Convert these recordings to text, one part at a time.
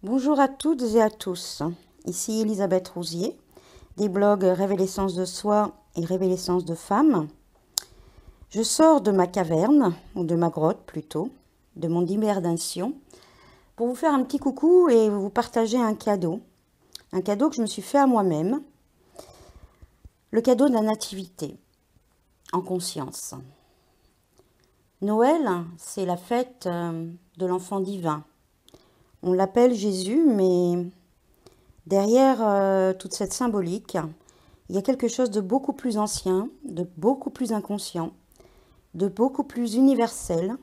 Bonjour à toutes et à tous, ici Elisabeth Rousier, des blogs Révélessence de soi et Révélessence de femme. Je sors de ma caverne, ou de ma grotte plutôt, de mon hibernation, pour vous faire un petit coucou et vous partager un cadeau que je me suis fait à moi-même, le cadeau de la nativité, en conscience. Noël, c'est la fête de l'enfant divin. On l'appelle Jésus, mais derrière toute cette symbolique, il y a quelque chose de beaucoup plus ancien, de beaucoup plus inconscient, de beaucoup plus universel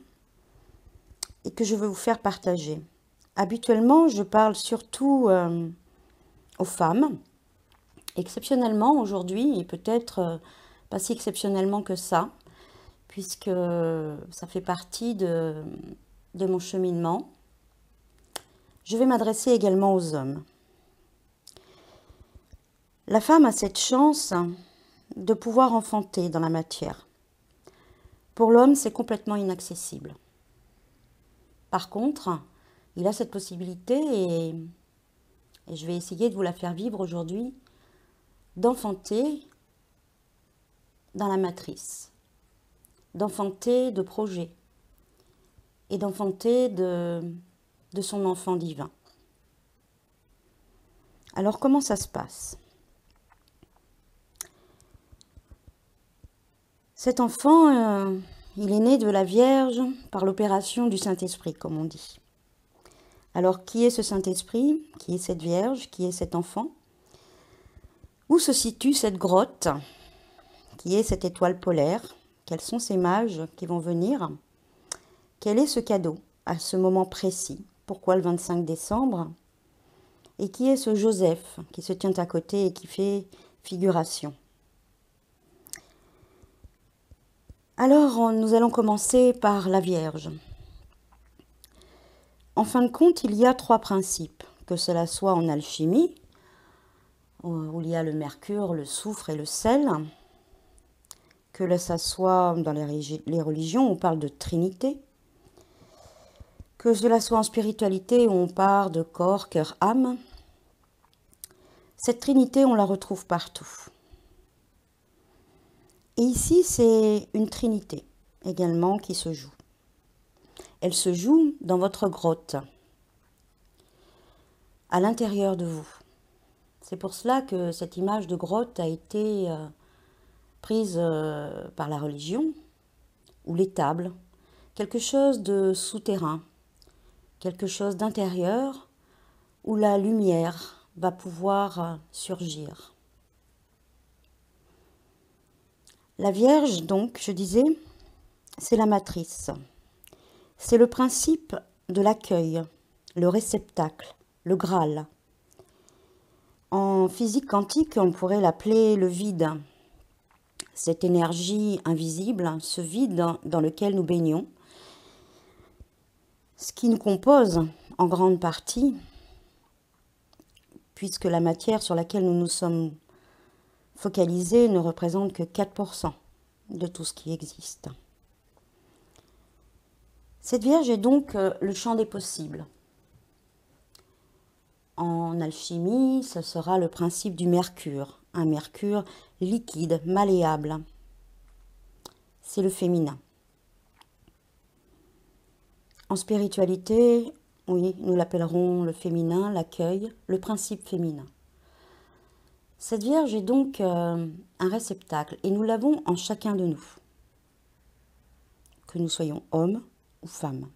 et que je veux vous faire partager. Habituellement, je parle surtout aux femmes. Exceptionnellement, aujourd'hui, et peut-être pas si exceptionnellement que ça, puisque ça fait partie de mon cheminement, je vais m'adresser également aux hommes. La femme a cette chance de pouvoir enfanter dans la matière. Pour l'homme, c'est complètement inaccessible. Par contre, il a cette possibilité et je vais essayer de vous la faire vivre aujourd'hui, d'enfanter dans la matrice, d'enfanter de projets et d'enfanter de son enfant divin. Alors comment ça se passe? Cet enfant, il est né de la Vierge par l'opération du Saint-Esprit, comme on dit. Alors, qui est ce Saint-Esprit? Qui est cette Vierge? Qui est cet enfant? Où se situe cette grotte? Qui est cette étoile polaire? Quels sont ces mages qui vont venir? Quel est ce cadeau à ce moment précis? Pourquoi le 25 décembre? Et qui est ce Joseph qui se tient à côté et qui fait figuration? Alors, nous allons commencer par la Vierge. En fin de compte, il y a 3 principes, que cela soit en alchimie, où il y a le mercure, le soufre et le sel, que ça soit dans les religions, on parle de trinité, que cela soit en spiritualité, où on parle de corps, cœur, âme. Cette trinité, on la retrouve partout. Et ici, c'est une trinité également qui se joue. Elle se joue dans votre grotte, à l'intérieur de vous. C'est pour cela que cette image de grotte a été prise par la religion, ou l'étable, quelque chose de souterrain, quelque chose d'intérieur, où la lumière va pouvoir surgir. La Vierge, donc, je disais, c'est la matrice. C'est le principe de l'accueil, le réceptacle, le Graal. En physique quantique, on pourrait l'appeler le vide. Cette énergie invisible, ce vide dans lequel nous baignons, ce qui nous compose en grande partie, puisque la matière sur laquelle nous nous sommes focalisés ne représente que 4% de tout ce qui existe. Cette Vierge est donc le champ des possibles. En alchimie, ce sera le principe du mercure, un mercure liquide, malléable. C'est le féminin. En spiritualité, oui, nous l'appellerons le féminin, l'accueil, le principe féminin. Cette Vierge est donc un réceptacle et nous l'avons en chacun de nous, que nous soyons hommes ou femmes.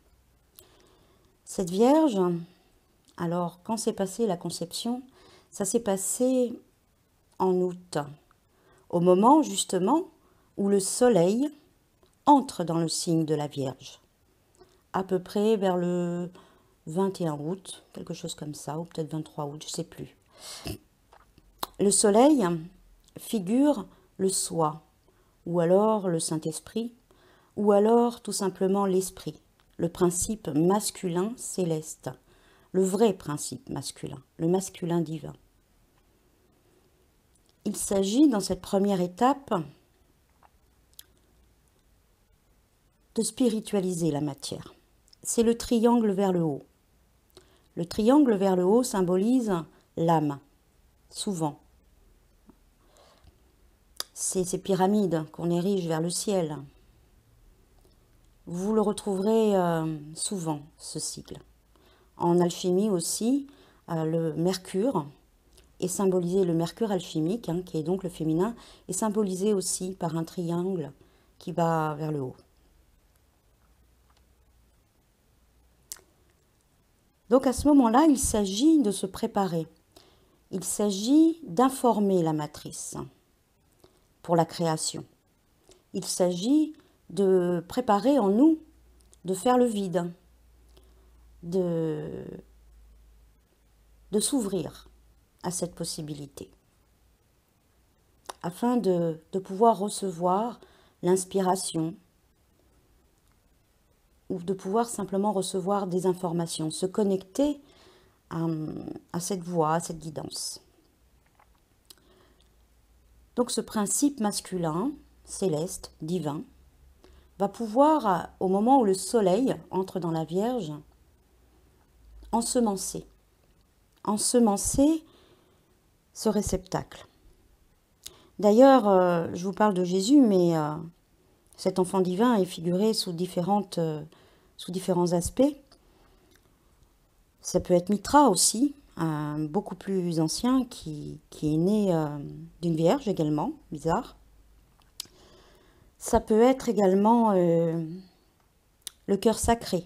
Cette Vierge, alors quand s'est passée la conception, ça s'est passé en août, au moment justement où le soleil entre dans le signe de la Vierge, à peu près vers le 21 août, quelque chose comme ça, ou peut-être 23 août, je ne sais plus. Le soleil figure le soi, ou alors le Saint-Esprit, ou alors tout simplement l'esprit, le principe masculin céleste, le vrai principe masculin, le masculin divin. Il s'agit dans cette première étape de spiritualiser la matière. C'est le triangle vers le haut. Le triangle vers le haut symbolise l'âme, souvent. C'est ces pyramides qu'on érige vers le ciel. Vous le retrouverez souvent, ce sigle. En alchimie aussi, le mercure est symbolisé, le mercure alchimique, hein, qui est donc le féminin, est symbolisé aussi par un triangle qui va vers le haut. Donc à ce moment-là, il s'agit de se préparer. Il s'agit d'informer la matrice pour la création. Il s'agit de préparer en nous, de faire le vide, de s'ouvrir à cette possibilité, afin de pouvoir recevoir l'inspiration ou de pouvoir simplement recevoir des informations, se connecter à cette voie, à cette guidance. Donc ce principe masculin, céleste, divin, va pouvoir, au moment où le soleil entre dans la Vierge, ensemencer ce réceptacle. D'ailleurs, je vous parle de Jésus, mais cet enfant divin est figuré sous différents aspects. Ça peut être Mitra aussi, beaucoup plus ancien, qui est né d'une vierge également, bizarre. Ça peut être également le cœur sacré.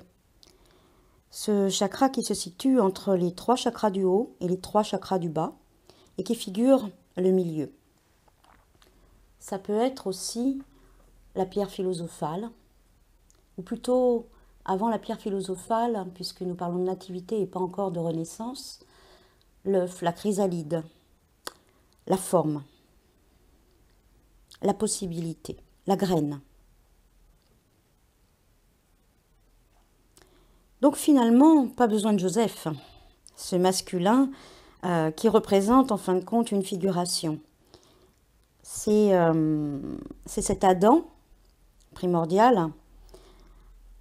Ce chakra qui se situe entre les 3 chakras du haut et les 3 chakras du bas, et qui figure le milieu. Ça peut être aussi la pierre philosophale, ou plutôt avant la pierre philosophale, puisque nous parlons de nativité et pas encore de renaissance, l'œuf, la chrysalide, la forme, la possibilité, la graine. Donc finalement, pas besoin de Joseph, ce masculin qui représente en fin de compte une figuration. C'est cet Adam primordial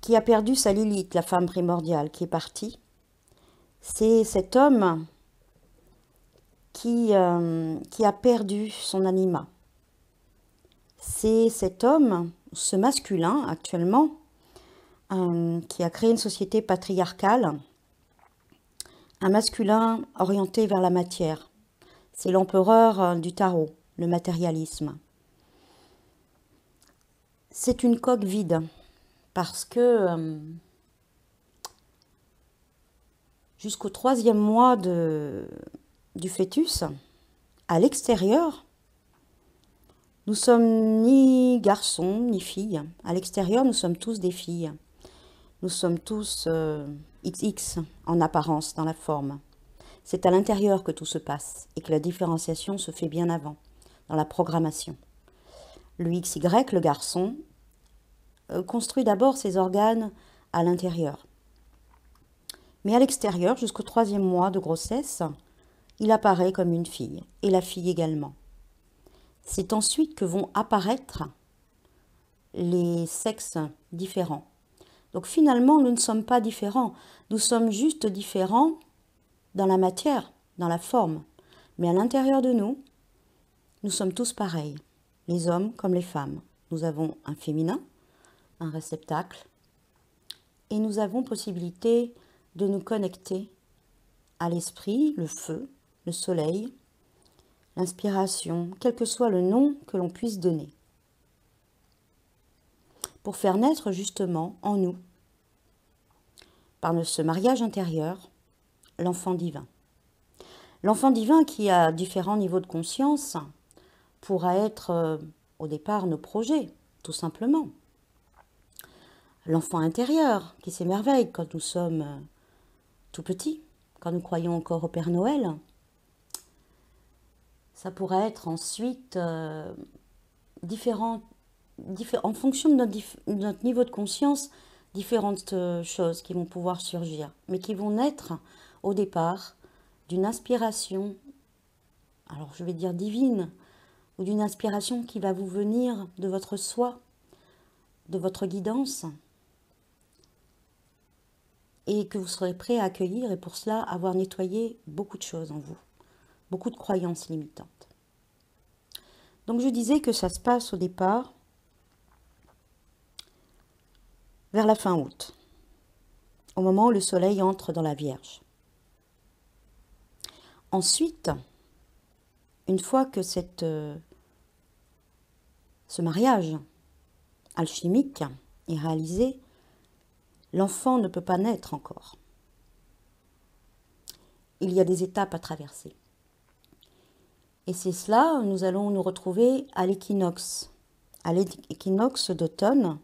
qui a perdu sa Lilith, la femme primordiale, qui est partie. C'est cet homme qui a perdu son anima. C'est cet homme, ce masculin actuellement, qui a créé une société patriarcale, un masculin orienté vers la matière. C'est l'empereur du tarot, le matérialisme. C'est une coque vide, parce que jusqu'au 3e mois du fœtus, à l'extérieur, nous sommes ni garçons ni filles. À l'extérieur, nous sommes tous des filles. Nous sommes tous XX en apparence, dans la forme. C'est à l'intérieur que tout se passe et que la différenciation se fait bien avant, dans la programmation. Le XY, le garçon, construit d'abord ses organes à l'intérieur. Mais à l'extérieur, jusqu'au 3e mois de grossesse, il apparaît comme une fille, et la fille également. C'est ensuite que vont apparaître les sexes différents. Donc finalement, nous ne sommes pas différents, nous sommes juste différents dans la matière, dans la forme. Mais à l'intérieur de nous, nous sommes tous pareils, les hommes comme les femmes. Nous avons un féminin, un réceptacle, et nous avons possibilité de nous connecter à l'esprit, le feu, le soleil, l'inspiration, quel que soit le nom que l'on puisse donner, pour faire naître justement en nous, par ce mariage intérieur, l'enfant divin. L'enfant divin qui a différents niveaux de conscience pourra être au départ nos projets, tout simplement. L'enfant intérieur qui s'émerveille quand nous sommes tout petits, quand nous croyons encore au Père Noël. Ça pourra être ensuite en fonction de notre niveau de conscience, différentes choses qui vont pouvoir surgir, mais qui vont naître au départ d'une inspiration, alors je vais dire divine, ou d'une inspiration qui va vous venir de votre soi, de votre guidance, et que vous serez prêt à accueillir et pour cela avoir nettoyé beaucoup de choses en vous, beaucoup de croyances limitantes. Donc je disais que ça se passe au départ vers la fin août, au moment où le soleil entre dans la Vierge. Ensuite, une fois que ce mariage alchimique est réalisé, l'enfant ne peut pas naître encore. Il y a des étapes à traverser. Et c'est cela, nous allons nous retrouver à l'équinoxe d'automne,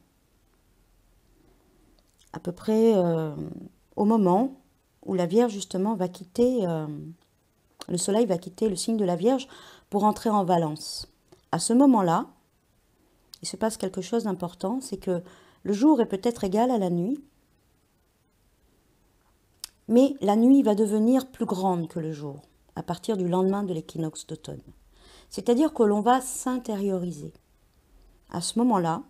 à peu près au moment où la Vierge justement va quitter, le soleil va quitter le signe de la Vierge pour entrer en Balance. À ce moment-là, il se passe quelque chose d'important, c'est que le jour est peut-être égal à la nuit, mais la nuit va devenir plus grande que le jour à partir du lendemain de l'équinoxe d'automne. C'est-à-dire que l'on va s'intérioriser. À ce moment-là,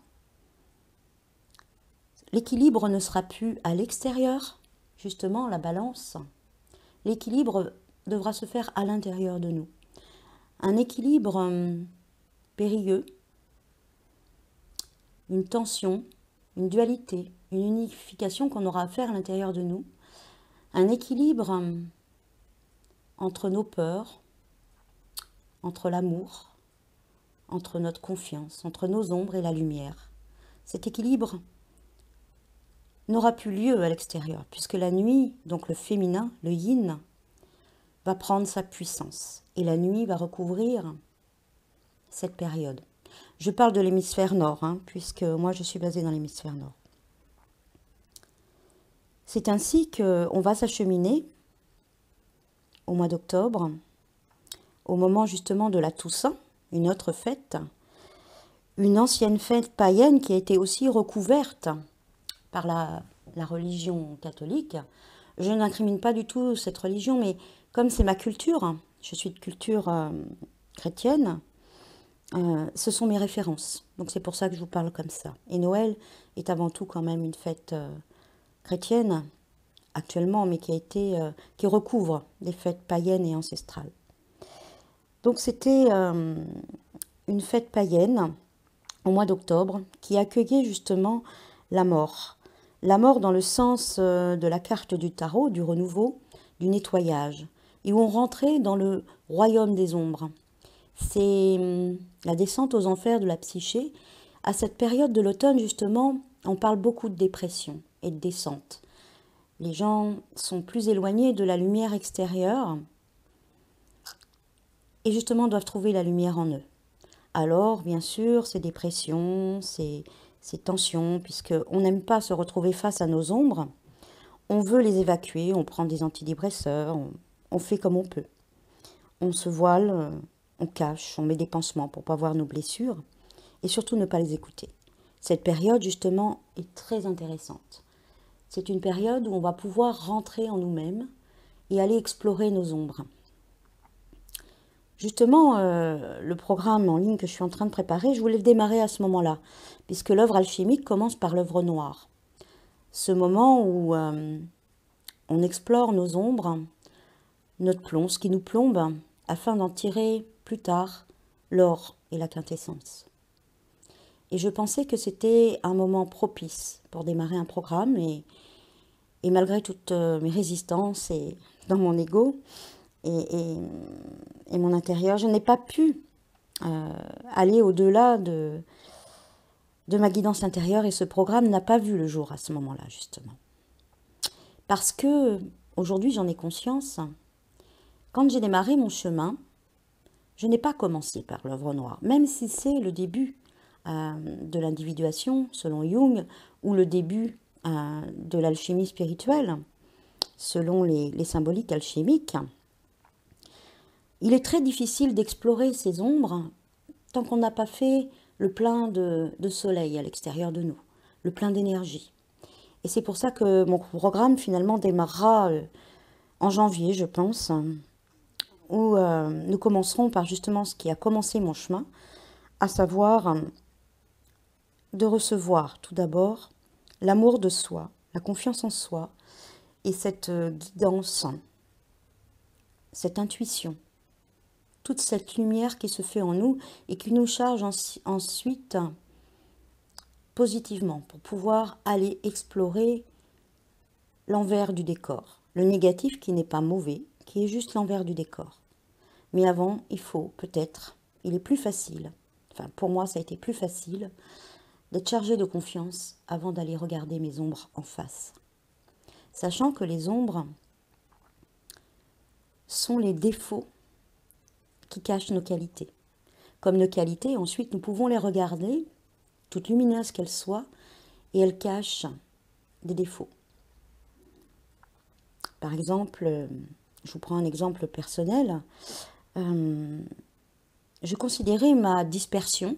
l'équilibre ne sera plus à l'extérieur, justement la balance. L'équilibre devra se faire à l'intérieur de nous. Un équilibre périlleux, une tension, une dualité, une unification qu'on aura à faire à l'intérieur de nous. Un équilibre entre nos peurs, entre l'amour, entre notre confiance, entre nos ombres et la lumière. Cet équilibre n'aura plus lieu à l'extérieur, puisque la nuit, donc le féminin, le yin, va prendre sa puissance. Et la nuit va recouvrir cette période. Je parle de l'hémisphère nord, puisque moi je suis basée dans l'hémisphère nord. C'est ainsi qu'on va s'acheminer au mois d'octobre, au moment justement de la Toussaint, une autre fête, une ancienne fête païenne qui a été aussi recouverte par la religion catholique. Je n'incrimine pas du tout cette religion, mais comme c'est ma culture, je suis de culture chrétienne, ce sont mes références. Donc c'est pour ça que je vous parle comme ça. Et Noël est avant tout quand même une fête chrétienne, actuellement, mais qui recouvre des fêtes païennes et ancestrales. Donc c'était une fête païenne au mois d'octobre qui accueillait justement la mort. La mort dans le sens de la carte du tarot, du renouveau, du nettoyage, et où on rentrait dans le royaume des ombres. C'est la descente aux enfers de la psyché. À cette période de l'automne, justement, on parle beaucoup de dépression et de descente. Les gens sont plus éloignés de la lumière extérieure et justement doivent trouver la lumière en eux. Alors, bien sûr, ces dépressions, ces tensions, puisqu'on n'aime pas se retrouver face à nos ombres, on veut les évacuer, on prend des antidépresseurs, on fait comme on peut. On se voile, on cache, on met des pansements pour ne pas voir nos blessures et surtout ne pas les écouter. Cette période, justement, est très intéressante. C'est une période où on va pouvoir rentrer en nous-mêmes et aller explorer nos ombres. Justement, le programme en ligne que je suis en train de préparer, je voulais le démarrer à ce moment-là, puisque l'œuvre alchimique commence par l'œuvre noire. Ce moment où on explore nos ombres, notre plomb, ce qui nous plombe, afin d'en tirer plus tard l'or et la quintessence. Et je pensais que c'était un moment propice pour démarrer un programme, et malgré toutes mes résistances et dans mon ego, et mon intérieur, je n'ai pas pu aller au-delà de ma guidance intérieure, et ce programme n'a pas vu le jour à ce moment-là, justement. Parce que, aujourd'hui, j'en ai conscience, quand j'ai démarré mon chemin, je n'ai pas commencé par l'œuvre noire, même si c'est le début de l'individuation, selon Jung, ou le début de l'alchimie spirituelle, selon les symboliques alchimiques. Il est très difficile d'explorer ces ombres tant qu'on n'a pas fait le plein de soleil à l'extérieur de nous, le plein d'énergie. Et c'est pour ça que mon programme finalement démarrera en janvier, je pense, où nous commencerons par justement ce qui a commencé mon chemin, à savoir de recevoir tout d'abord l'amour de soi, la confiance en soi, Et cette guidance, cette intuition, toute cette lumière qui se fait en nous et qui nous charge ensuite positivement pour pouvoir aller explorer l'envers du décor. Le négatif qui n'est pas mauvais, qui est juste l'envers du décor. Mais avant, il faut peut-être, il est plus facile, enfin pour moi ça a été plus facile, d'être chargé de confiance avant d'aller regarder mes ombres en face. Sachant que les ombres sont les défauts qui cachent nos qualités. Comme nos qualités, ensuite nous pouvons les regarder, toutes lumineuses qu'elles soient, et elles cachent des défauts. Par exemple, je vous prends un exemple personnel, je considérais ma dispersion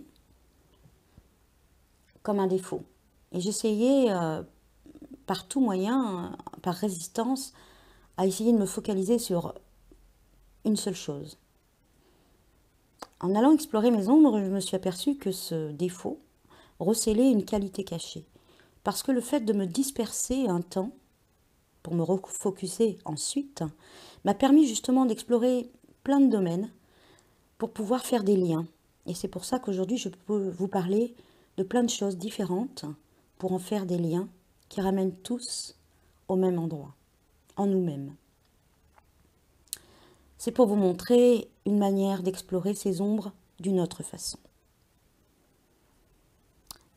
comme un défaut. Et j'essayais par tout moyen, par résistance, à essayer de me focaliser sur une seule chose. En allant explorer mes ombres, je me suis aperçue que ce défaut recelait une qualité cachée. Parce que le fait de me disperser un temps, pour me refocuser ensuite, m'a permis justement d'explorer plein de domaines pour pouvoir faire des liens. Et c'est pour ça qu'aujourd'hui, je peux vous parler de plein de choses différentes pour en faire des liens qui ramènent tous au même endroit, en nous-mêmes. C'est pour vous montrer une manière d'explorer ces ombres d'une autre façon.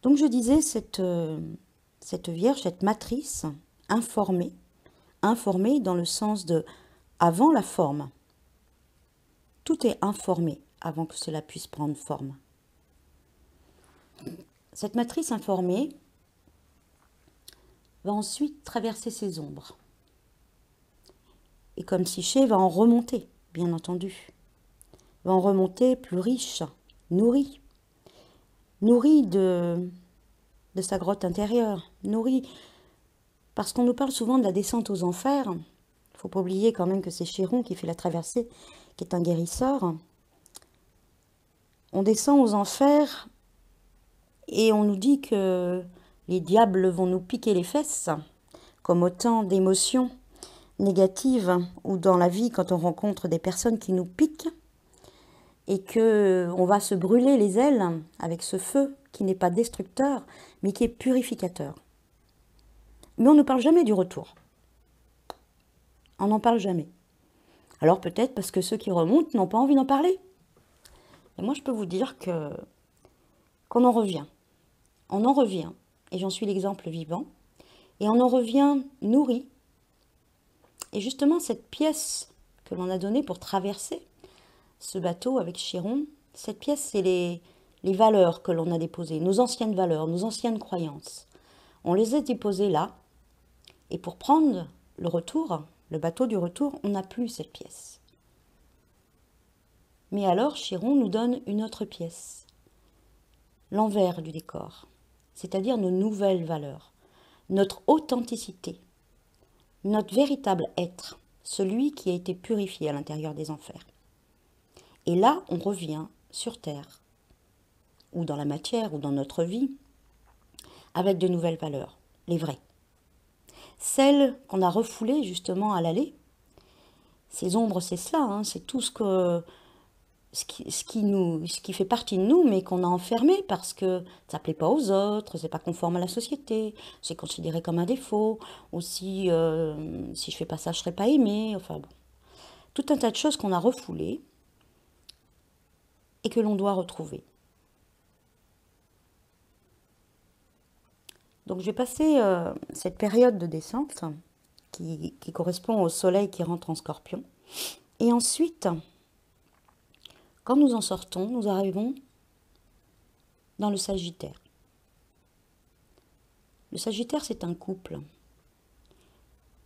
Donc je disais, cette vierge, cette matrice informée dans le sens de avant la forme. Tout est informé avant que cela puisse prendre forme. Cette matrice informée va ensuite traverser ses ombres. Et comme Psyché va en remonter, bien entendu. Va en remonter plus riche, nourrie de sa grotte intérieure, nourrie. Parce qu'on nous parle souvent de la descente aux enfers. Il ne faut pas oublier quand même que c'est Chiron qui fait la traversée, qui est un guérisseur. On descend aux enfers et on nous dit que les diables vont nous piquer les fesses, comme autant d'émotions négatives ou dans la vie quand on rencontre des personnes qui nous piquent et qu'on va se brûler les ailes avec ce feu qui n'est pas destructeur mais qui est purificateur. Mais on ne parle jamais du retour. On n'en parle jamais. Alors peut-être parce que ceux qui remontent n'ont pas envie d'en parler. Et moi je peux vous dire qu'on en revient. On en revient, et j'en suis l'exemple vivant, et on en revient nourri. Et justement cette pièce que l'on a donnée pour traverser ce bateau avec Chiron, cette pièce c'est les valeurs que l'on a déposées, nos anciennes valeurs, nos anciennes croyances. On les a déposées là, et pour prendre le retour, le bateau du retour, on n'a plus cette pièce. Mais alors Chiron nous donne une autre pièce, l'envers du décor, c'est-à-dire nos nouvelles valeurs, notre authenticité, notre véritable être, celui qui a été purifié à l'intérieur des enfers. Et là, on revient sur Terre, ou dans la matière, ou dans notre vie, avec de nouvelles valeurs, les vraies. Celles qu'on a refoulées justement à l'aller, ces ombres, c'est cela, hein, c'est tout ce qui fait partie de nous, mais qu'on a enfermé parce que ça ne plaît pas aux autres, c'est pas conforme à la société, c'est considéré comme un défaut, ou si je fais pas ça, je serai pas aimée, enfin bon. Tout un tas de choses qu'on a refoulées et que l'on doit retrouver. Donc je vais passer cette période de descente qui correspond au soleil qui rentre en Scorpion. Et ensuite, quand nous en sortons, nous arrivons dans le Sagittaire. Le Sagittaire, c'est un couple.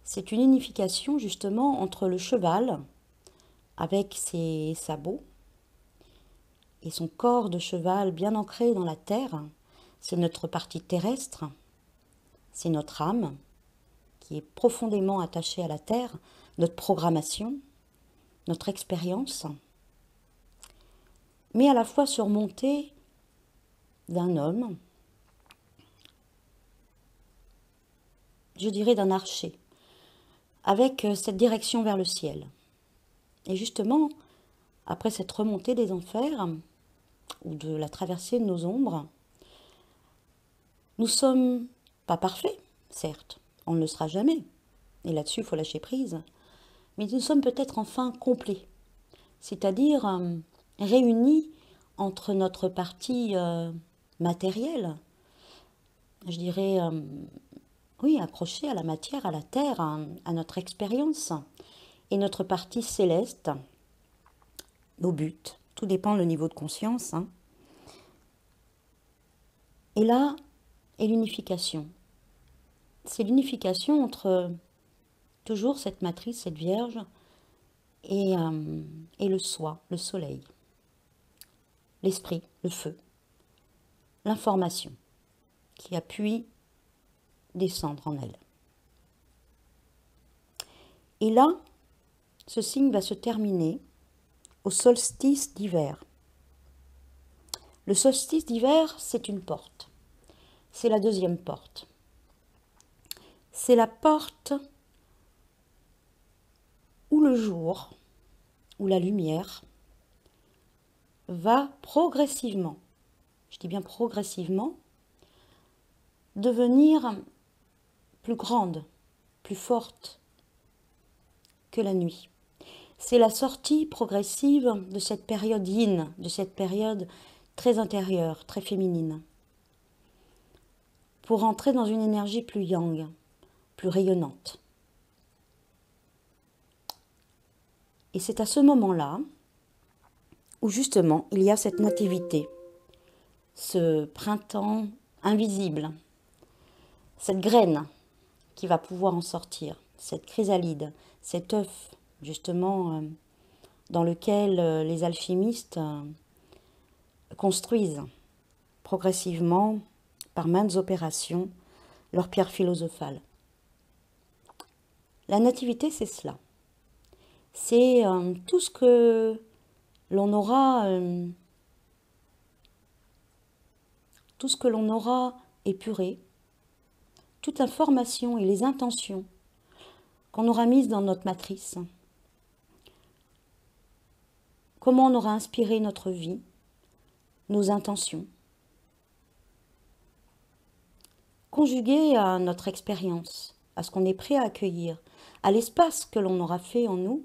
C'est une unification justement entre le cheval, avec ses sabots, et son corps de cheval bien ancré dans la terre. C'est notre partie terrestre, c'est notre âme qui est profondément attachée à la terre, notre programmation, notre expérience, mais à la fois surmontée d'un homme, je dirais d'un archer. avec cette direction vers le ciel. Et justement, après cette remontée des enfers, ou de la traversée de nos ombres, nous sommes pas parfaits, certes, on ne le sera jamais, et là-dessus il faut lâcher prise, mais nous sommes peut-être enfin complets, c'est-à-dire réunis entre notre partie matérielle, je dirais, oui, accrochée à la matière, à la terre, à notre expérience, et notre partie céleste, nos buts, tout dépend du niveau de conscience. Et là est l'unification. C'est l'unification entre toujours cette matrice, cette vierge, et le soi, le soleil, l'esprit, le feu, l'information qui appuie descendre en elle. Et là, ce signe va se terminer au solstice d'hiver. Le solstice d'hiver, c'est une porte. C'est la deuxième porte. C'est la porte où le jour, où la lumière va progressivement, je dis bien progressivement, devenir plus grande, plus forte que la nuit. C'est la sortie progressive de cette période yin, de cette période très intérieure, très féminine, pour entrer dans une énergie plus yang, plus rayonnante. Et c'est à ce moment-là où justement il y a cette nativité, ce printemps invisible, cette graine qui va pouvoir en sortir, cette chrysalide, cet œuf justement dans lequel les alchimistes construisent progressivement, par maintes opérations, leur pierre philosophale. La nativité, c'est cela. C'est tout ce que l'on aura, épuré, toute l'information et les intentions qu'on aura mises dans notre matrice, comment on aura inspiré notre vie, nos intentions, conjuguées à notre expérience, à ce qu'on est prêt à accueillir, à l'espace que l'on aura fait en nous,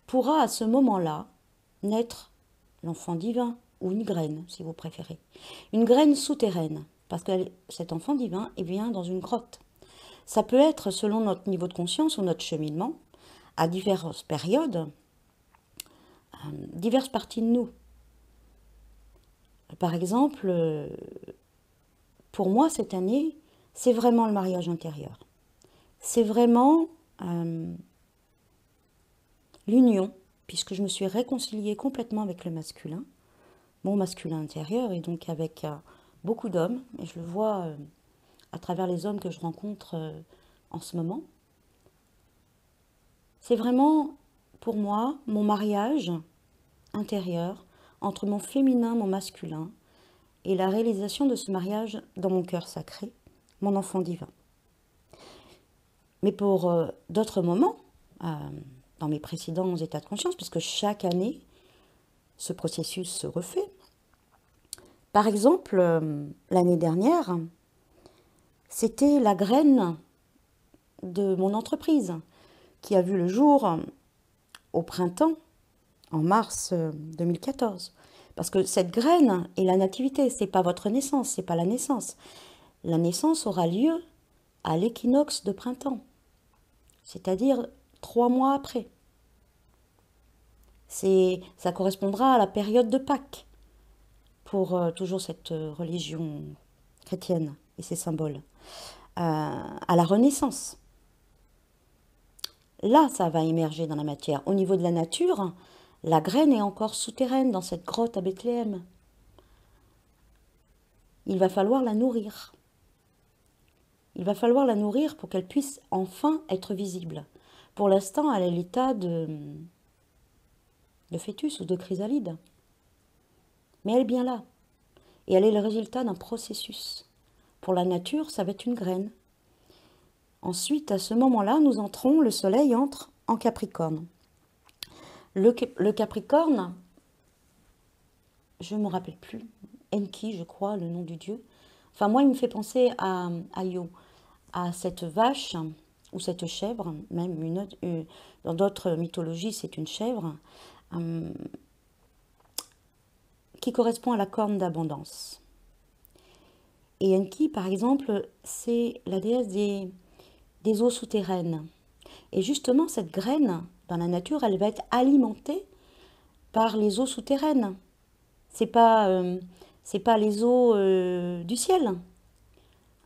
pourra à ce moment-là naître l'enfant divin, ou une graine, si vous préférez. Une graine souterraine, parce que cet enfant divin vient dans une grotte. Ça peut être, selon notre niveau de conscience ou notre cheminement, à diverses périodes, diverses parties de nous. Par exemple, pour moi, cette année, c'est vraiment le mariage intérieur. C'est vraiment l'union, puisque je me suis réconciliée complètement avec le masculin, mon masculin intérieur, et donc avec beaucoup d'hommes, et je le vois à travers les hommes que je rencontre en ce moment. C'est vraiment, pour moi, mon mariage intérieur entre mon féminin, mon masculin, et la réalisation de ce mariage dans mon cœur sacré, mon enfant divin. Mais pour d'autres moments, dans mes précédents états de conscience, puisque chaque année, ce processus se refait. Par exemple, l'année dernière, c'était la graine de mon entreprise qui a vu le jour au printemps, en mars 2014. Parce que cette graine est la nativité, c'est pas votre naissance, c'est pas la naissance. La naissance aura lieu à l'équinoxe de printemps, c'est-à-dire 3 mois après. Ça correspondra à la période de Pâques, pour toujours cette religion chrétienne et ses symboles, à la Renaissance. Là, ça va émerger dans la matière. Au niveau de la nature, la graine est encore souterraine dans cette grotte à Bethléem. Il va falloir la nourrir. Il va falloir la nourrir pour qu'elle puisse enfin être visible. Pour l'instant, elle est à l'état de fœtus ou de chrysalide. Mais elle est bien là. Et elle est le résultat d'un processus. Pour la nature, ça va être une graine. Ensuite, à ce moment-là, nous entrons, le soleil entre en Capricorne. Le Capricorne, je ne me rappelle plus, Enki, je crois, le nom du dieu. Enfin, moi, il me fait penser à Io, à cette vache ou cette chèvre, même dans d'autres mythologies, c'est une chèvre, qui correspond à la corne d'abondance. Et Enki, par exemple, c'est la déesse des eaux souterraines. Et justement, cette graine, dans la nature, elle va être alimentée par les eaux souterraines. C'est pas les eaux du ciel.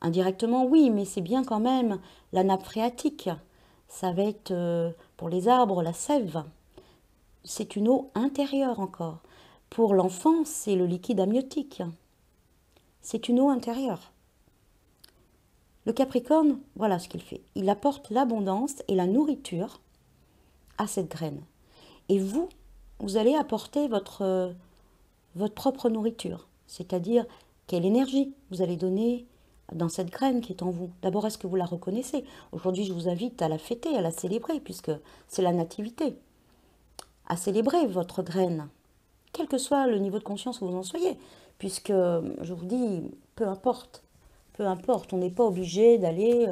Indirectement, oui, mais c'est bien quand même la nappe phréatique. Ça va être pour les arbres la sève. C'est une eau intérieure encore. Pour l'enfant, c'est le liquide amniotique. C'est une eau intérieure. Le Capricorne, voilà ce qu'il fait. Il apporte l'abondance et la nourriture à cette graine. Et vous, vous allez apporter votre propre nourriture. C'est-à-dire quelle énergie vous allez donner dans cette graine qui est en vous. D'abord, est-ce que vous la reconnaissez? Aujourd'hui, je vous invite à la fêter, à la célébrer, puisque c'est la nativité. À célébrer votre graine, quel que soit le niveau de conscience où vous en soyez. Puisque, je vous dis, peu importe, on n'est pas obligé d'aller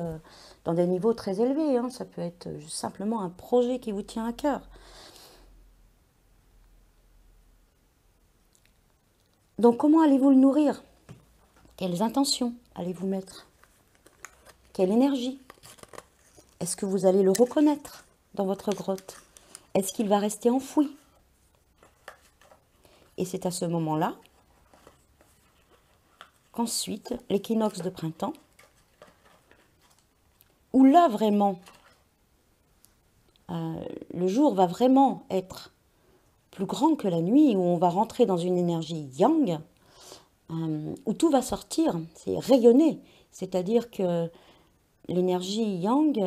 dans des niveaux très élevés. Hein. Ça peut être simplement un projet qui vous tient à cœur. Donc, comment allez-vous le nourrir? Quelles intentions allez-vous mettre? Quelle énergie? Est-ce que vous allez le reconnaître dans votre grotte? Est-ce qu'il va rester enfoui? Et c'est à ce moment-là qu'ensuite, l'équinoxe de printemps, où là vraiment, le jour va vraiment être plus grand que la nuit, où on va rentrer dans une énergie yang, où tout va sortir, c'est rayonner. C'est-à-dire que l'énergie yang,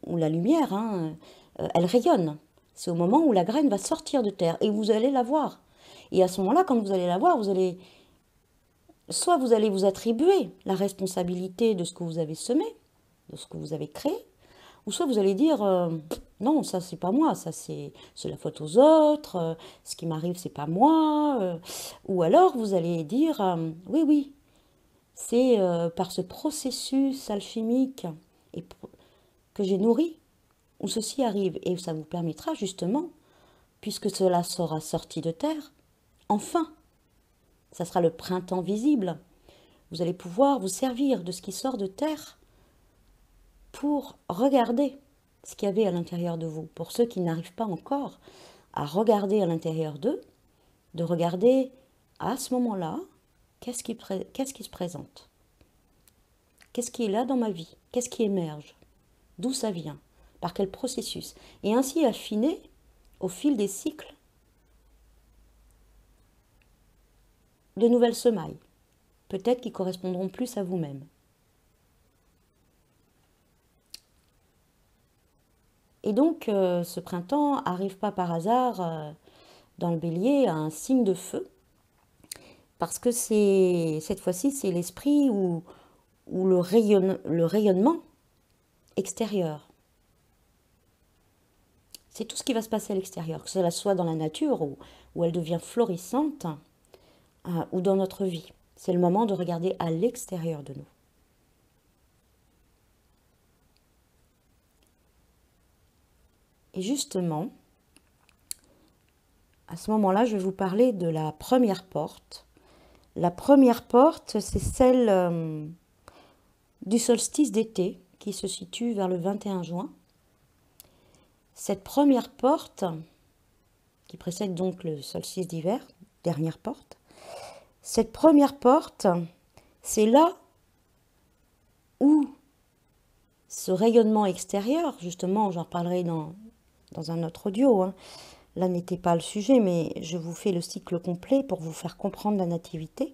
ou la lumière, hein, elle rayonne. C'est au moment où la graine va sortir de terre et vous allez la voir. Et à ce moment-là, quand vous allez la voir, soit vous allez vous attribuer la responsabilité de ce que vous avez semé, de ce que vous avez créé, ou soit vous allez dire non, ça c'est pas moi, ça c'est la faute aux autres, ce qui m'arrive c'est pas moi, ou alors vous allez dire oui, oui, c'est par ce processus alchimique que j'ai nourri où ceci arrive, et ça vous permettra justement, puisque cela sera sorti de terre, enfin, ça sera le printemps visible, vous allez pouvoir vous servir de ce qui sort de terre pour regarder ce qu'il y avait à l'intérieur de vous. Pour ceux qui n'arrivent pas encore à regarder à l'intérieur d'eux, de regarder à ce moment-là, qu'est-ce qui se présente? Qu'est-ce qui est là dans ma vie? Qu'est-ce qui émerge? D'où ça vient? Par quel processus? Et ainsi affiner, au fil des cycles, de nouvelles semailles, peut-être qui correspondront plus à vous-même. Et donc, ce printemps arrive pas par hasard dans le bélier à un signe de feu, parce que cette fois-ci, c'est l'esprit ou le rayonnement extérieur. C'est tout ce qui va se passer à l'extérieur, que cela soit dans la nature où elle devient florissante, ou dans notre vie. C'est le moment de regarder à l'extérieur de nous. Et justement, à ce moment-là, je vais vous parler de la première porte. La première porte, c'est celle du solstice d'été, qui se situe vers le 21 juin. Cette première porte, qui précède donc le solstice d'hiver, dernière porte, cette première porte, c'est là où ce rayonnement extérieur, justement, j'en reparlerai dans un autre audio, hein. Là n'était pas le sujet, mais je vous fais le cycle complet pour vous faire comprendre la nativité.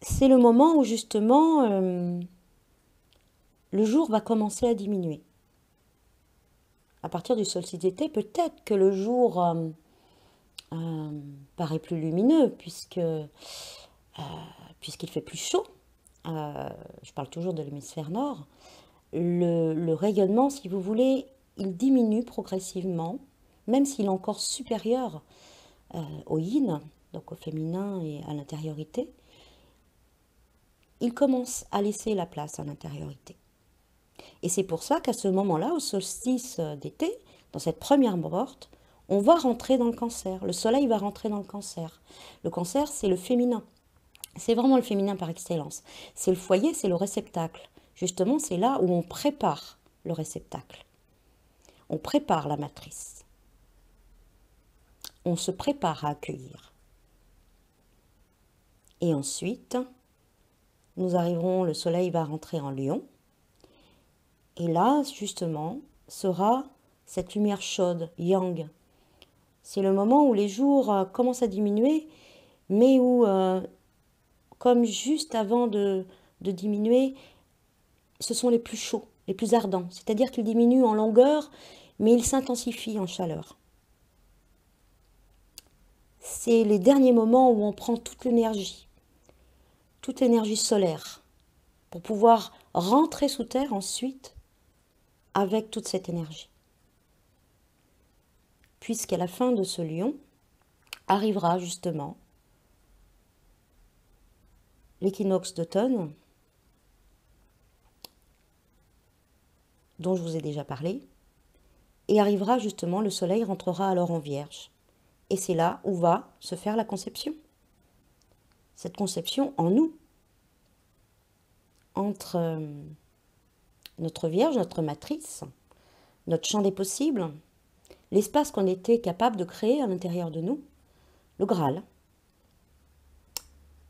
C'est le moment où justement le jour va commencer à diminuer. À partir du solstice d'été, peut-être que le jour paraît plus lumineux puisqu'il fait plus chaud. je parle toujours de l'hémisphère nord, le rayonnement, si vous voulez, il diminue progressivement, même s'il est encore supérieur au yin, donc au féminin et à l'intériorité, il commence à laisser la place à l'intériorité. Et c'est pour ça qu'à ce moment-là, au solstice d'été, dans cette première porte, on va rentrer dans le cancer. Le soleil va rentrer dans le cancer. Le cancer, c'est le féminin. C'est vraiment le féminin par excellence. C'est le foyer, c'est le réceptacle. Justement, c'est là où on prépare le réceptacle. On prépare la matrice. On se prépare à accueillir. Et ensuite, nous arriverons, le soleil va rentrer en Lion. Et là, justement, sera cette lumière chaude, yang. C'est le moment où les jours commencent à diminuer, mais où, comme juste avant de diminuer, ce sont les plus chauds, les plus ardents. C'est-à-dire qu'ils diminuent en longueur, mais ils s'intensifient en chaleur. C'est les derniers moments où on prend toute l'énergie solaire, pour pouvoir rentrer sous terre ensuite avec toute cette énergie. Puisqu'à la fin de ce lion arrivera justement l'équinoxe d'automne, dont je vous ai déjà parlé, et arrivera justement, le soleil rentrera alors en Vierge. Et c'est là où va se faire la conception. Cette conception en nous, entre notre Vierge, notre matrice, notre champ des possibles, l'espace qu'on était capable de créer à l'intérieur de nous, le Graal,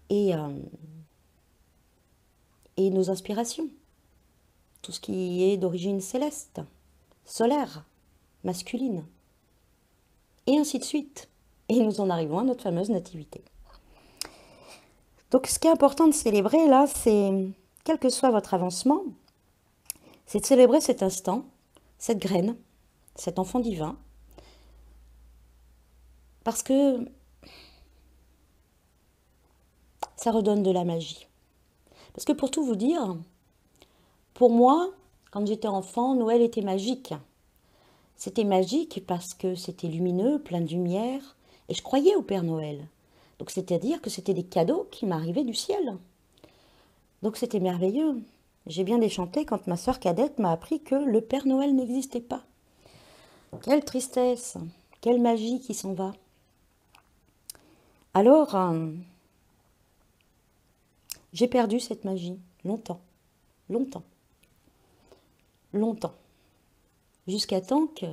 et nos inspirations, tout ce qui est d'origine céleste, solaire, masculine, et ainsi de suite. Et nous en arrivons à notre fameuse nativité. Donc ce qui est important de célébrer là, c'est, quel que soit votre avancement, c'est de célébrer cet instant, cette graine, cet enfant divin, parce que ça redonne de la magie. Parce que pour tout vous dire, pour moi, quand j'étais enfant, Noël était magique. C'était magique parce que c'était lumineux, plein de lumière, et je croyais au Père Noël. Donc c'est-à-dire que c'était des cadeaux qui m'arrivaient du ciel. Donc c'était merveilleux. J'ai bien déchanté quand ma sœur cadette m'a appris que le Père Noël n'existait pas. Quelle tristesse, quelle magie qui s'en va. Alors, j'ai perdu cette magie, longtemps, longtemps, longtemps. Jusqu'à temps que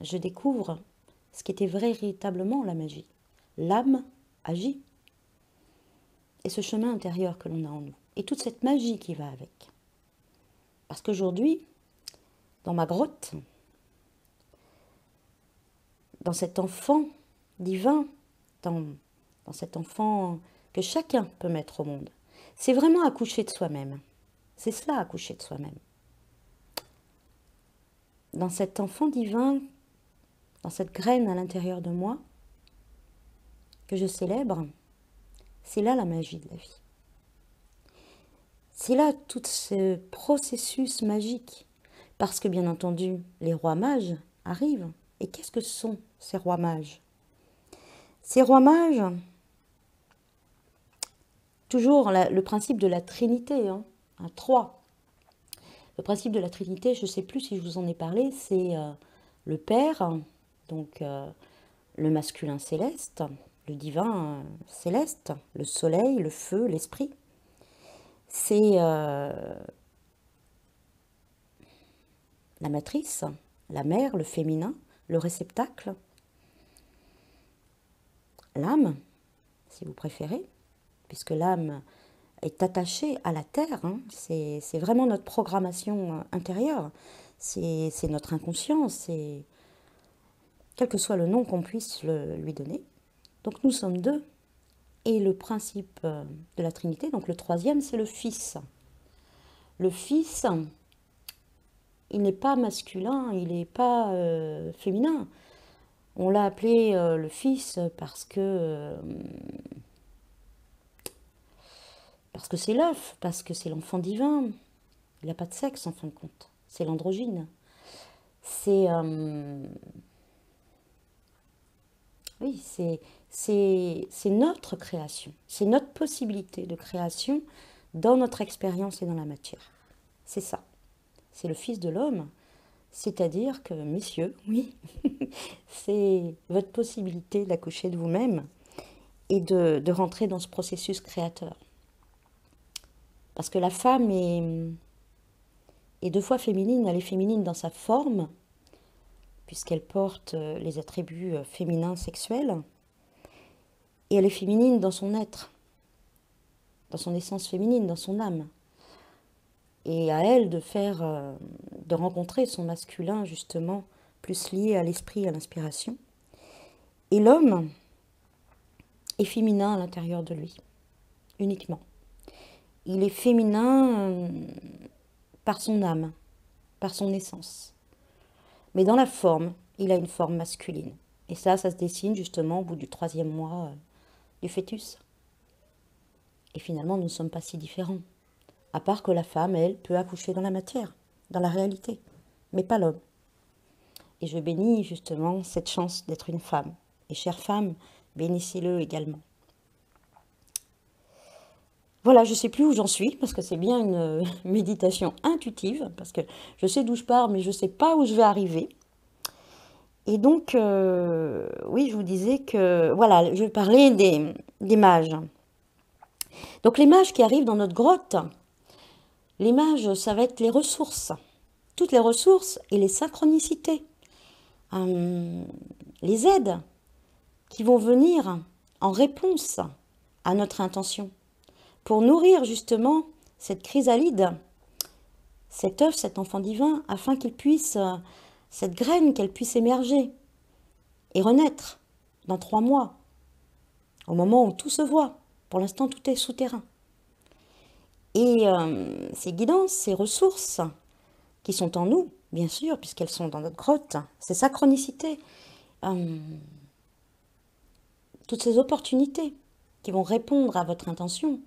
je découvre ce qu'était véritablement la magie. L'âme agit. Et ce chemin intérieur que l'on a en nous. Et toute cette magie qui va avec. Parce qu'aujourd'hui, dans ma grotte, dans cet enfant divin, dans cet enfant que chacun peut mettre au monde, c'est vraiment accoucher de soi-même. C'est cela, accoucher de soi-même. Dans cet enfant divin, dans cette graine à l'intérieur de moi, que je célèbre, c'est là la magie de la vie. C'est là tout ce processus magique. Parce que bien entendu, les rois mages arrivent. Et qu'est-ce que sont ces rois mages? Ces rois mages, toujours le principe de la Trinité, trois. Le principe de la Trinité, je ne sais plus si je vous en ai parlé, c'est le Père, donc le masculin céleste, le divin céleste, le soleil, le feu, l'esprit. C'est la matrice, la mère, le féminin, le réceptacle, l'âme, si vous préférez, puisque l'âme est attachée à la terre, c'est vraiment notre programmation intérieure, c'est notre inconscient, c'est quel que soit le nom qu'on puisse lui donner. Donc nous sommes deux. Et le principe de la Trinité, donc le troisième, c'est le Fils. Le Fils, il n'est pas masculin, il n'est pas féminin. On l'a appelé le Fils parce que Parce que c'est l'œuf, parce que c'est l'enfant divin. Il n'a pas de sexe en fin de compte. C'est l'androgyne. C'est oui, c'est notre création. C'est notre possibilité de création dans notre expérience et dans la matière. C'est ça. C'est le Fils de l'homme. C'est-à-dire que, messieurs, oui, c'est votre possibilité d'accoucher de vous-même et de rentrer dans ce processus créateur. Parce que la femme est deux fois féminine. Elle est féminine dans sa forme, puisqu'elle porte les attributs féminins sexuels, et elle est féminine dans son être, dans son essence féminine, dans son âme. Et à elle de rencontrer son masculin, justement, plus lié à l'esprit et à l'inspiration. Et l'homme est féminin à l'intérieur de lui, uniquement. Il est féminin par son âme, par son essence. Mais dans la forme, il a une forme masculine. Et ça se dessine justement au bout du 3e mois du fœtus. Et finalement, nous ne sommes pas si différents. À part que la femme, elle, peut accoucher dans la matière, dans la réalité, mais pas l'homme. Et je bénis justement cette chance d'être une femme. Et chères femmes, bénissez-le également. Voilà, je ne sais plus où j'en suis, parce que c'est bien une méditation intuitive, parce que je sais d'où je pars, mais je ne sais pas où je vais arriver. Et donc, oui, je vous disais que, voilà, je vais parler des mages. Donc les mages qui arrivent dans notre grotte, les mages, ça va être les ressources. Toutes les ressources et les synchronicités. Les aides qui vont venir en réponse à notre intention. Pour nourrir justement cette chrysalide, cet œuf, cet enfant divin, afin qu'il puisse, cette graine, qu'elle puisse émerger et renaître dans 3 mois, au moment où tout se voit. Pour l'instant, tout est souterrain. Et ces guidances, ces ressources qui sont en nous, bien sûr, puisqu'elles sont dans notre grotte, ces synchronicités, toutes ces opportunités qui vont répondre à votre intention,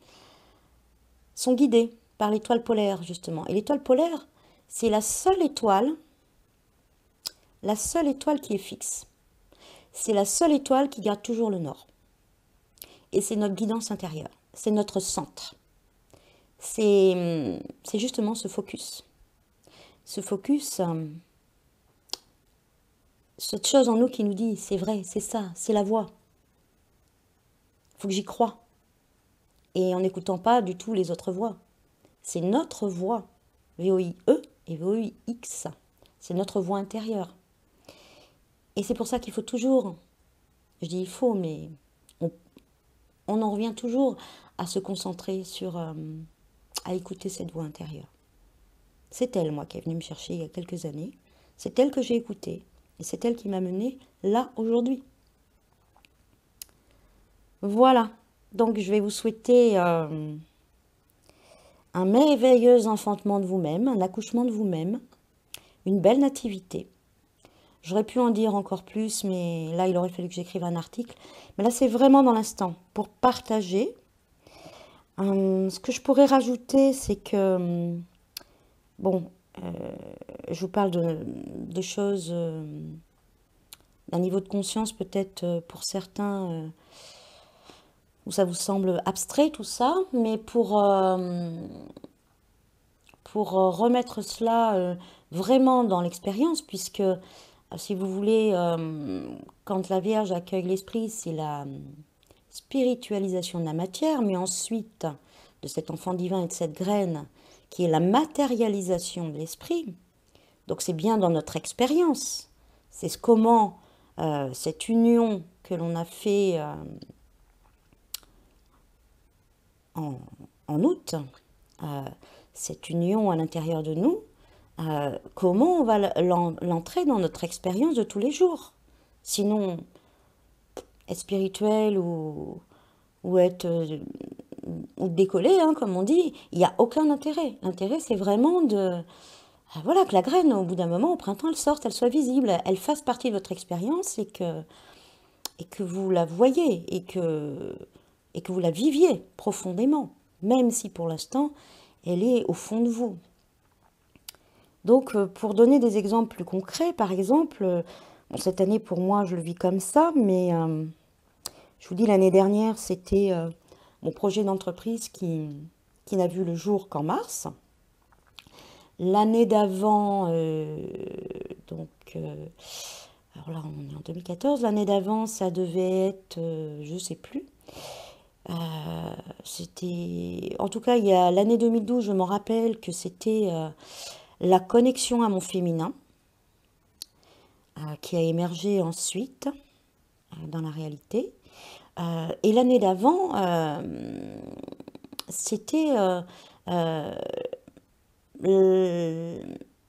sont guidées par l'étoile polaire, justement. Et l'étoile polaire, c'est la seule étoile qui est fixe. C'est la seule étoile qui garde toujours le nord. Et c'est notre guidance intérieure. C'est notre centre. C'est justement ce focus. Ce focus, cette chose en nous qui nous dit, c'est vrai, c'est ça, c'est la voie. Il faut que j'y croie. Et en n'écoutant pas du tout les autres voix. C'est notre voix, V-O-I-E et V-O-I-X. C'est notre voix intérieure. Et c'est pour ça qu'il faut toujours, je dis il faut, mais on en revient toujours à se concentrer sur, à écouter cette voix intérieure. C'est elle, moi, qui est venue me chercher il y a quelques années. C'est elle que j'ai écoutée. Et c'est elle qui m'a menée là, aujourd'hui. Voilà. Donc, je vais vous souhaiter un merveilleux enfantement de vous-même, un accouchement de vous-même, une belle nativité. J'aurais pu en dire encore plus, mais là, il aurait fallu que j'écrive un article. Mais là, c'est vraiment dans l'instant, pour partager. Ce que je pourrais rajouter, c'est que, bon, je vous parle de choses d'un niveau de conscience peut-être pour certains où ça vous semble abstrait tout ça, mais pour remettre cela vraiment dans l'expérience, puisque si vous voulez, quand la Vierge accueille l'esprit, c'est la spiritualisation de la matière, mais ensuite de cet enfant divin et de cette graine qui est la matérialisation de l'esprit. Donc c'est bien dans notre expérience. C'est comment cette union que l'on a fait en août, cette union à l'intérieur de nous, comment on va l'entrer dans notre expérience de tous les jours. Sinon, être spirituel ou être ou décoller, hein, comme on dit, il n'y a aucun intérêt. L'intérêt, c'est vraiment voilà, que la graine, au bout d'un moment, au printemps, elle sorte, elle soit visible, elle fasse partie de votre expérience et que vous la voyez et que vous la viviez profondément, même si pour l'instant, elle est au fond de vous. Donc, pour donner des exemples plus concrets, par exemple, bon, cette année pour moi, je le vis comme ça, mais je vous dis, l'année dernière, c'était mon projet d'entreprise qui n'a vu le jour qu'en mars. L'année d'avant, donc, alors là, on est en 2014, l'année d'avant, ça devait être, je ne sais plus. C'était, en tout cas, il y a l'année 2012, je m'en rappelle que c'était la connexion à mon féminin qui a émergé ensuite dans la réalité. Et l'année d'avant, c'était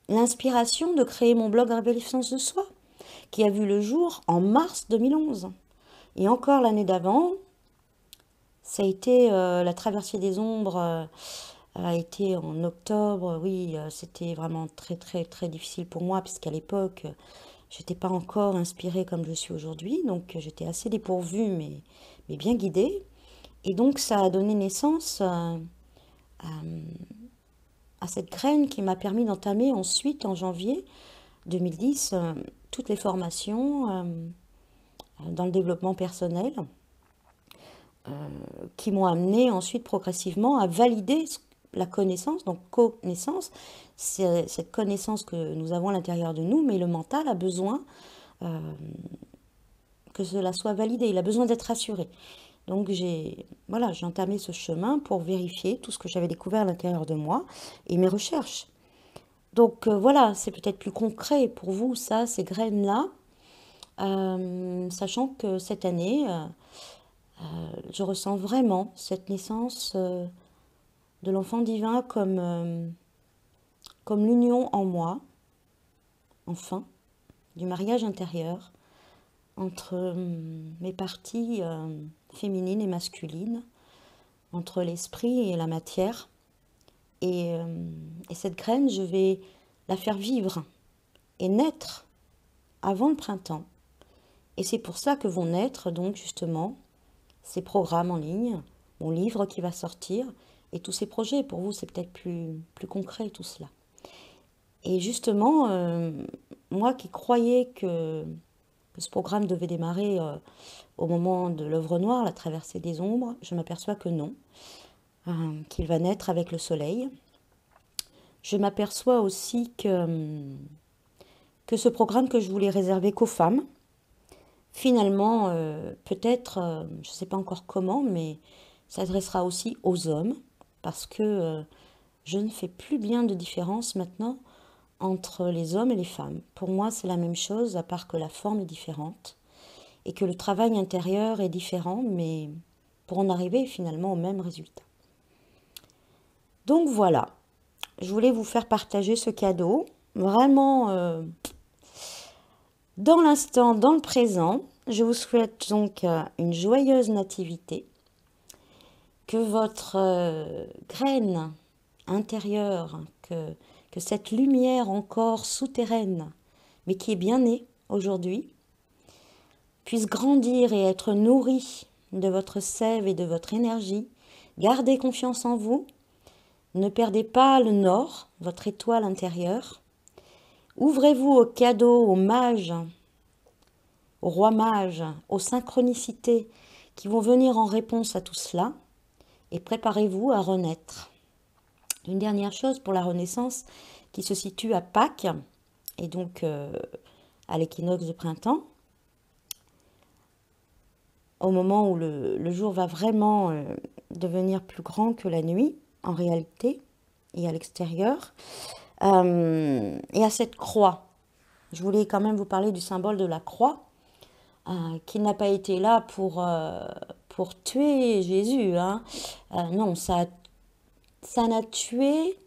l'inspiration de créer mon blog Révélation de soi, qui a vu le jour en mars 2011. Et encore l'année d'avant, ça a été la traversée des ombres, a été en octobre. Oui, c'était vraiment très très très difficile pour moi, puisqu'à l'époque, j'étais pas encore inspirée comme je suis aujourd'hui, donc j'étais assez dépourvue, mais bien guidée. Et donc ça a donné naissance à cette graine qui m'a permis d'entamer ensuite, en janvier 2010, toutes les formations dans le développement personnel qui m'ont amené ensuite progressivement à valider la connaissance, donc connaissance, c'est cette connaissance que nous avons à l'intérieur de nous, mais le mental a besoin que cela soit validé, il a besoin d'être rassuré. Donc j'ai entamé ce chemin pour vérifier tout ce que j'avais découvert à l'intérieur de moi et mes recherches. Donc voilà, c'est peut-être plus concret pour vous, ça, ces graines-là, sachant que cette année, je ressens vraiment cette naissance de l'enfant divin comme l'union en moi, enfin, du mariage intérieur entre mes parties féminines et masculines, entre l'esprit et la matière. Et cette graine, je vais la faire vivre et naître avant le printemps. Et c'est pour ça que vont naître donc justement ces programmes en ligne, mon livre qui va sortir et tous ces projets. Pour vous, c'est peut-être plus concret tout cela. Et justement, moi qui croyais que ce programme devait démarrer au moment de l'œuvre noire, la traversée des ombres, je m'aperçois que non, qu'il va naître avec le soleil. Je m'aperçois aussi que ce programme que je voulais réserver qu'aux femmes, finalement, peut-être, je ne sais pas encore comment, mais s'adressera aussi aux hommes, parce que je ne fais plus bien de différence maintenant entre les hommes et les femmes. Pour moi, c'est la même chose, à part que la forme est différente, et que le travail intérieur est différent, mais pour en arriver finalement au même résultat. Donc voilà, je voulais vous faire partager ce cadeau, vraiment dans l'instant, dans le présent. Je vous souhaite donc une joyeuse nativité, que votre graine intérieure, que cette lumière encore souterraine, mais qui est bien née aujourd'hui, puisse grandir et être nourrie de votre sève et de votre énergie. Gardez confiance en vous. Ne perdez pas le nord, votre étoile intérieure. Ouvrez-vous aux cadeaux, aux mages, aux rois mages, aux synchronicités qui vont venir en réponse à tout cela. Et préparez-vous à renaître. Une dernière chose pour la renaissance qui se situe à Pâques et donc à l'équinoxe de printemps, au moment où le jour va vraiment devenir plus grand que la nuit, en réalité, et à l'extérieur, et à cette croix. Je voulais quand même vous parler du symbole de la croix, qui n'a pas été là pour tuer Jésus. Hein. Non, ça n'a tué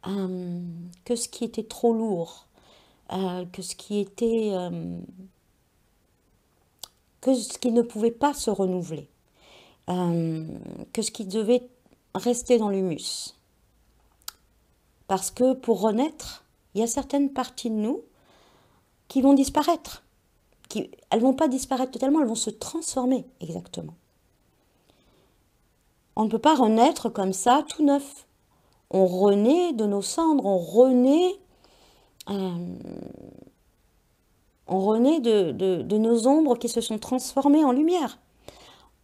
que ce qui était trop lourd, que ce qui était... que ce qui ne pouvait pas se renouveler, que ce qui devait rester dans l'humus. Parce que pour renaître, il y a certaines parties de nous qui vont disparaître. Elles ne vont pas disparaître totalement, elles vont se transformer exactement. On ne peut pas renaître comme ça, tout neuf. On renaît de nos cendres, euh, on renaît de nos ombres qui se sont transformées en lumière.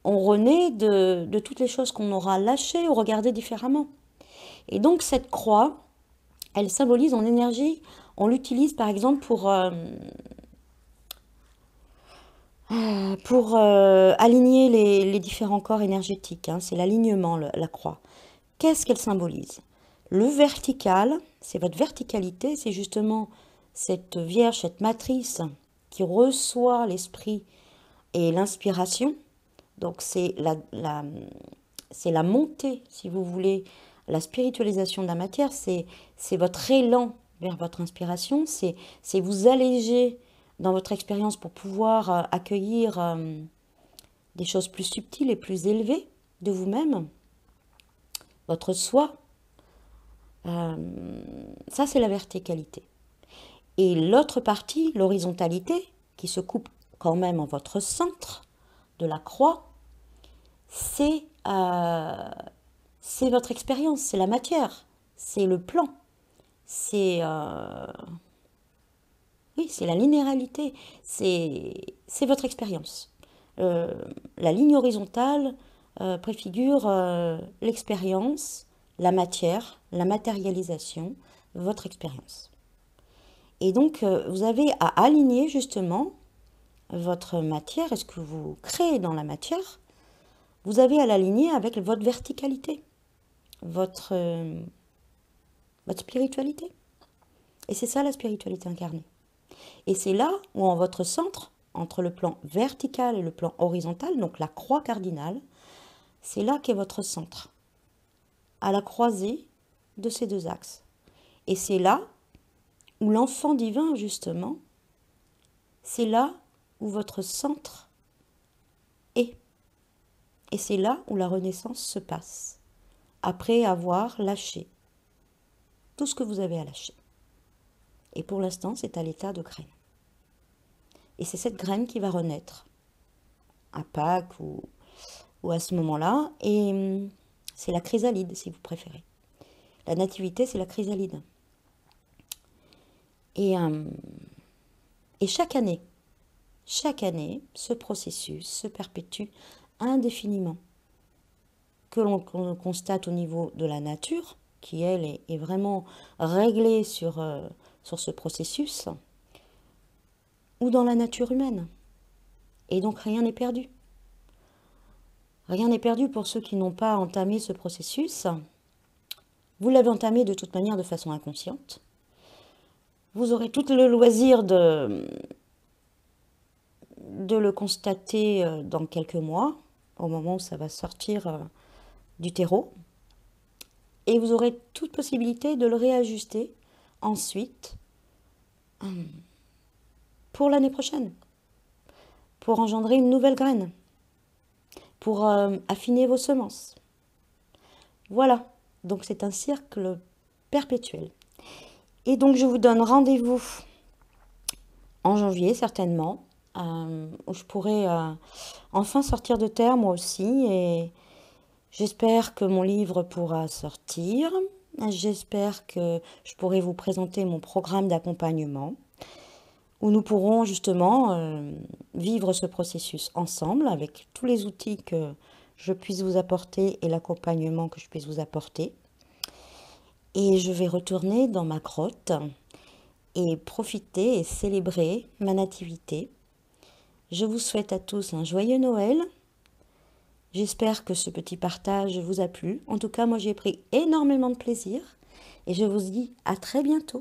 On renaît de toutes les choses qu'on aura lâchées ou regardées différemment. Et donc cette croix, elle symbolise en énergie. On l'utilise par exemple pour aligner les différents corps énergétiques. Hein. C'est l'alignement, la croix. Qu'est-ce qu'elle symbolise? Le vertical, c'est votre verticalité, c'est justement cette vierge, cette matrice qui reçoit l'esprit et l'inspiration. Donc c'est la montée, si vous voulez, la spiritualisation de la matière, c'est votre élan vers votre inspiration, c'est vous alléger dans votre expérience pour pouvoir accueillir des choses plus subtiles et plus élevées de vous-même, votre soi. Ça, c'est la verticalité. Et l'autre partie, l'horizontalité, qui se coupe quand même en votre centre de la croix, c'est votre expérience, c'est la matière, c'est le plan, c'est oui, c'est la linéarité, c'est votre expérience. La ligne horizontale préfigure l'expérience, la matière, la matérialisation, votre expérience. Et donc, vous avez à aligner justement votre matière, est-ce que vous créez dans la matière, vous avez à l'aligner avec votre verticalité, votre spiritualité. Et c'est ça la spiritualité incarnée. Et c'est là où en votre centre, entre le plan vertical et le plan horizontal, donc la croix cardinale, c'est là qu'est votre centre, à la croisée de ces deux axes. Et c'est là où l'enfant divin, justement, c'est là où votre centre est. Et c'est là où la renaissance se passe, après avoir lâché tout ce que vous avez à lâcher. Et pour l'instant, c'est à l'état de graine. Et c'est cette graine qui va renaître à Pâques ou à ce moment-là. Et c'est la chrysalide, si vous préférez. La nativité, c'est la chrysalide. Et chaque année, ce processus se perpétue indéfiniment. Que l'on constate au niveau de la nature, qui elle est vraiment réglée sur ce processus, ou dans la nature humaine. Et donc rien n'est perdu. Rien n'est perdu pour ceux qui n'ont pas entamé ce processus. Vous l'avez entamé de toute manière de façon inconsciente. Vous aurez tout le loisir de le constater dans quelques mois, au moment où ça va sortir du terreau. Et vous aurez toute possibilité de le réajuster ensuite pour l'année prochaine, pour engendrer une nouvelle graine, pour affiner vos semences. Voilà, donc c'est un cercle perpétuel. Et donc je vous donne rendez-vous en janvier certainement, où je pourrai enfin sortir de terre moi aussi, et j'espère que mon livre pourra sortir, j'espère que je pourrai vous présenter mon programme d'accompagnement, où nous pourrons justement vivre ce processus ensemble avec tous les outils que je puisse vous apporter et l'accompagnement que je puisse vous apporter. Et je vais retourner dans ma grotte et profiter et célébrer ma nativité. Je vous souhaite à tous un joyeux Noël. J'espère que ce petit partage vous a plu. En tout cas, moi j'ai pris énormément de plaisir et je vous dis à très bientôt.